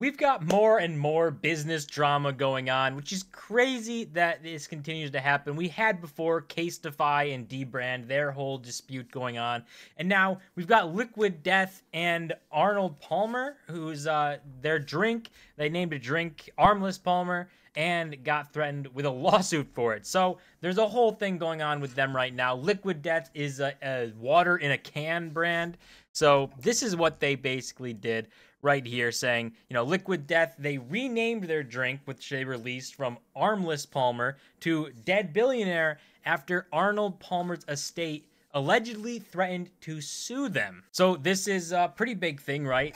We've got more and more business drama going on, which is crazy that this continues to happen. We had before Casetify and Dbrand, their whole dispute going on. And now we've got Liquid Death and Arnold Palmer, who's their drink. They named a drink Armless Palmer and got threatened with a lawsuit for it. So there's a whole thing going on with them right now. Liquid Death is a water in a can brand. So this is what they basically did right here, saying, Liquid Death, they renamed their drink, which they released, from Armless Palmer to Dead Billionaire after Arnold Palmer's estate allegedly threatened to sue them. So this is a pretty big thing, right?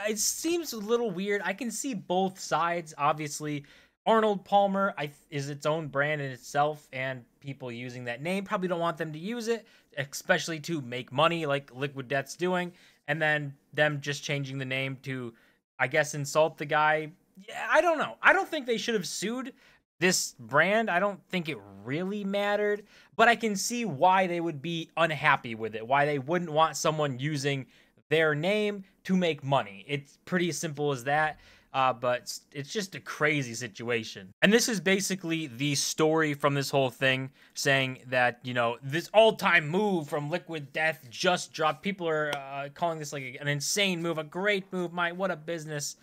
It seems a little weird. I can see both sides. Obviously, Arnold Palmer is its own brand in itself, and people using that name probably don't want them to use it, especially to make money like Liquid Death's doing. And then them just changing the name to, I guess, insult the guy. Yeah, I don't know. I don't think they should have sued this brand. I don't think it really mattered. But I can see why they would be unhappy with it. Why they wouldn't want someone using their name to make money. It's pretty simple as that. But it's just a crazy situation. And this is basically the story from this whole thing, saying that, this all-time move from Liquid Death just dropped. People are calling this like an insane move, a great move. What a business.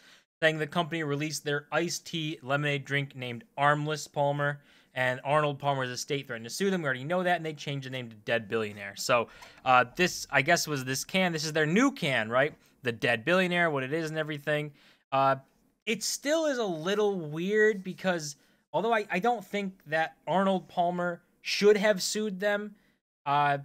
Saying the company released their iced tea lemonade drink named Armless Palmer, and Arnold Palmer's estate threatened to sue them. We already know that, and they changed the name to Dead Billionaire. So this, I guess, was this can. This is their new can, right? The Dead Billionaire, what it is and everything. It still is a little weird because although I don't think that Arnold Palmer should have sued them,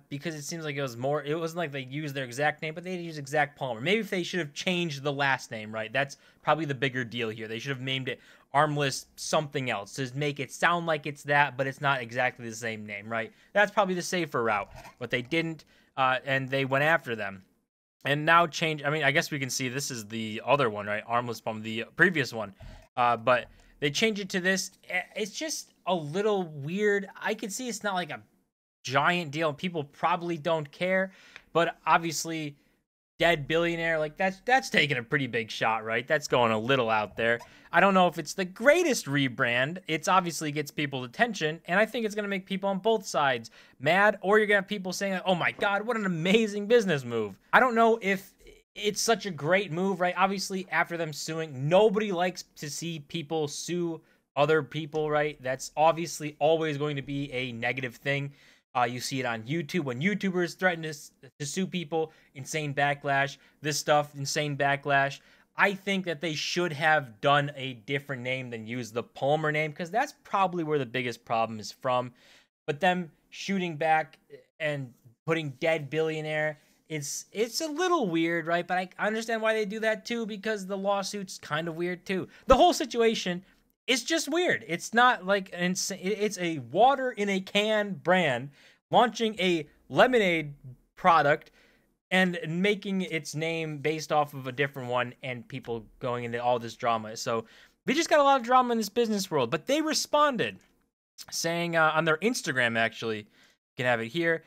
because it seems like it wasn't like they used their exact name, but they used exact Palmer. Maybe if they should have changed the last name, right? That's probably the bigger deal here. They should have named it Armless something else to make it sound like it's that, but it's not exactly the same name, right? That's probably the safer route, but they didn't, and they went after them. And now I guess we can see this is the other one, right? Armless Palmer, the previous one. But they changed it to this. It's just a little weird. I can see it's not like a giant deal. People probably don't care. But obviously, Dead Billionaire, like that's taking a pretty big shot, right? That's going a little out there. I don't know if it's the greatest rebrand. It's obviously gets people's attention, and I think it's going to make people on both sides mad, or you're going to have people saying, oh my God, what an amazing business move. I don't know if it's such a great move, right? Obviously, after them suing, nobody likes to see people sue other people, right? That's obviously always going to be a negative thing. You see it on YouTube when YouTubers threaten to sue people, insane backlash. This stuff, insane backlash. I think that they should have done a different name than use the Palmer name, because that's probably where the biggest problem is from. But them shooting back and putting Dead Billionaire, it's a little weird, right? But I understand why they do that too, because the lawsuit's kind of weird too. The whole situation is just weird. It's not like it's a water in a can brand launching a lemonade product and making its name based off of a different one, and people going into all this drama. So we just got a lot of drama in this business world. But they responded, saying on their Instagram, actually, you can have it here.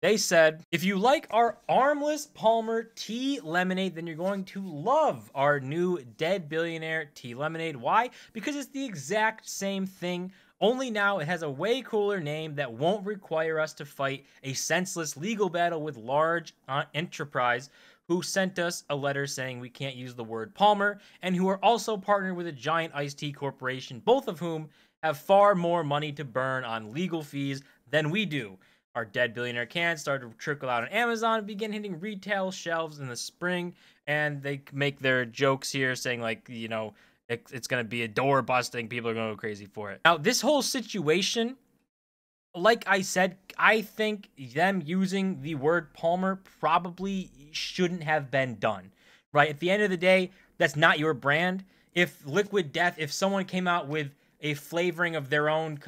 They said, if you like our Armless Palmer tea lemonade, then you're going to love our new Dead Billionaire tea lemonade. Why? Because it's the exact same thing, only now it has a way cooler name that won't require us to fight a senseless legal battle with large enterprise who sent us a letter saying we can't use the word Palmer, and who are also partnered with a giant iced tea corporation, both of whom have far more money to burn on legal fees than we do. Our Dead Billionaire cans started to trickle out on Amazon and begin hitting retail shelves in the spring. And they make their jokes here saying, like, it's going to be a door busting. People are going to go crazy for it. Now, this whole situation, like I said, I think them using the word Palmer probably shouldn't have been done, right? At the end of the day, that's not your brand. If Liquid Death, if someone came out with a flavoring of their own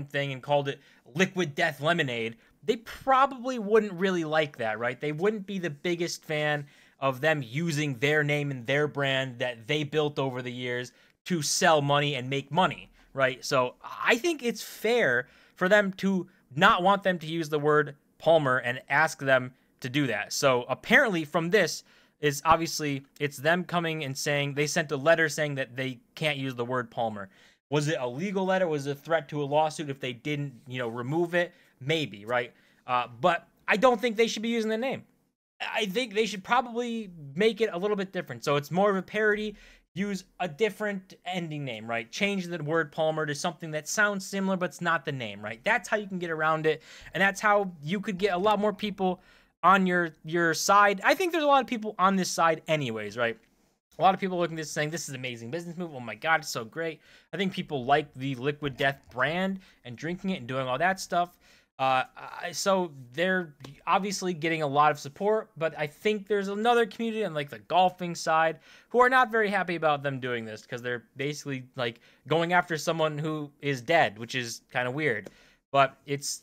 thing and called it Liquid Death Lemonade, they probably wouldn't really like that, right? They wouldn't be the biggest fan of them using their name and their brand that they built over the years to sell money and make money, right? So I think it's fair for them to not want them to use the word Palmer and ask them to do that. So apparently from this, is obviously it's them coming and saying they sent a letter saying that they can't use the word Palmer. Was it a legal letter? Was it a threat to a lawsuit if they didn't, remove it? Maybe, right? But I don't think they should be using the name. I think they should probably make it a little bit different. So it's more of a parody. Use a different ending name, right? Change the word Palmer to something that sounds similar, but it's not the name, right? That's how you can get around it. And that's how you could get a lot more people on your side. I think there's a lot of people on this side anyways, right? A lot of people looking at this saying, this is an amazing business move. Oh my God, it's so great. I think people like the Liquid Death brand and drinking it and doing all that stuff. So they're obviously getting a lot of support, but I think there's another community on like the golfing side who are not very happy about them doing this because they're basically like going after someone who is dead, which is kind of weird. But it's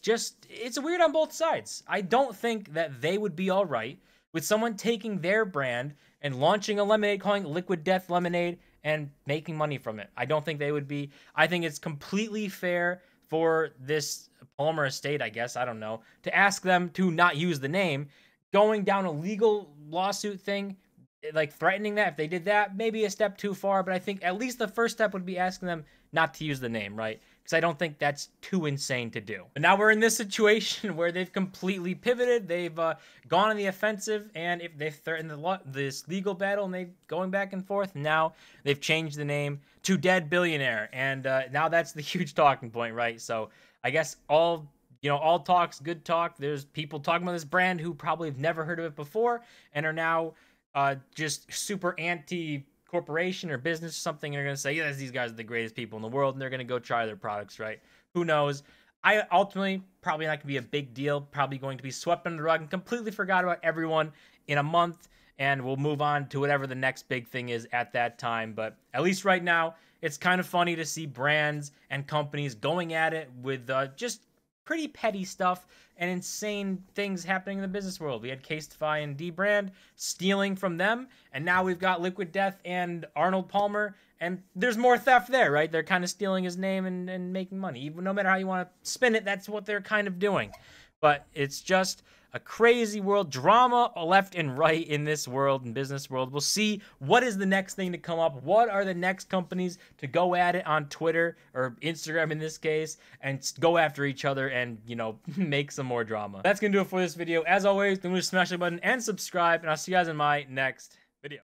weird on both sides. I don't think that they would be all right with someone taking their brand and launching a lemonade, calling it Liquid Death Lemonade, and making money from it. I don't think they would be. I think it's completely fair for this Palmer estate, I guess, I don't know, to ask them to not use the name. Going down a legal lawsuit thing, like threatening that, if they did that, maybe a step too far, but I think at least the first step would be asking them not to use the name, right? Because I don't think that's too insane to do. But now we're in this situation where they've completely pivoted, they've gone on the offensive, and if they've threatened this legal battle and they're going back and forth, now they've changed the name to Dead Billionaire, and now that's the huge talking point, right? So I guess all talk's good talk. There's people talking about this brand who probably have never heard of it before and are now just super anti-corporation or business or something. And they're going to say, yes, these guys are the greatest people in the world, and they're going to go try their products, right? Who knows? I ultimately probably not going to be a big deal, probably going to be swept under the rug and completely forgot about everyone in a month, and we'll move on to whatever the next big thing is at that time. But at least right now, it's kind of funny to see brands and companies going at it with just pretty petty stuff and insane things happening in the business world. We had Casetify and D-Brand stealing from them, and now we've got Liquid Death and Arnold Palmer, and there's more theft there, right? They're kind of stealing his name and making money. Even no matter how you want to spin it, that's what they're kind of doing. But it's just a crazy world, drama left and right in this world and business world. We'll see what is the next thing to come up. What are the next companies to go at it on Twitter or Instagram in this case and go after each other and, make some more drama. That's going to do it for this video. As always, don't forget to smash the like button and subscribe, and I'll see you guys in my next video.